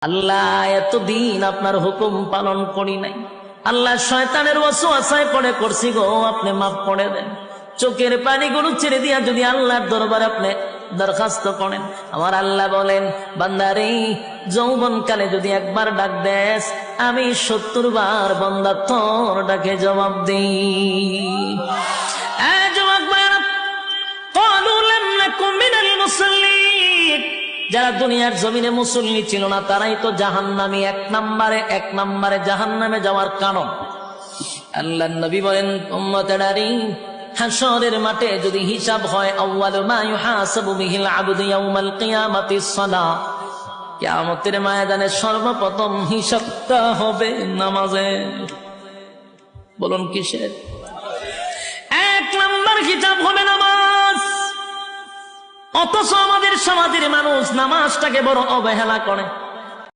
আল্লাহ এতদিন আপনার হুকুম পালন করি নাই, আল্লাহ শয়তানের ওয়াসওয়াসায় পড়ে করছি গো, আপনি মাফ করে দেন। চোখের পানিগুলো ছেড়ে দিয়া যদি আল্লাহর দরবারে আপনি দরখাস্ত করেন, আমার আল্লাহ বলেন, বান্দারে যৌবনকালে যদি একবার ডাক দেস, আমি ৭০ বার বান্দা তোর ডাকে জবাব দিই। যারা দুনিয়ার জমিনে মুসল্লি ছিল না তারাই তো জাহান্নামী, এক নম্বরে জাহান্নামে যাওয়ার কারণ। আল্লাহর নবী বলেন, উম্মতেরানি হাশরের মাঠে যদি হিসাব হয়, আউয়ালু মা ইউহাসাবু বিহিল আবদু ইয়াউমাল কিয়ামাতিস সালাহ, কিয়ামতের ময়দানে সর্বপ্রথম হিসাবটা হবে নামাজে। বলুন কিসের? ১ নম্বর হিসাব হবে নামাজ। অথচ আমাদের সমাজের মানুষ নামাজটাকে বড় অবহেলা করে।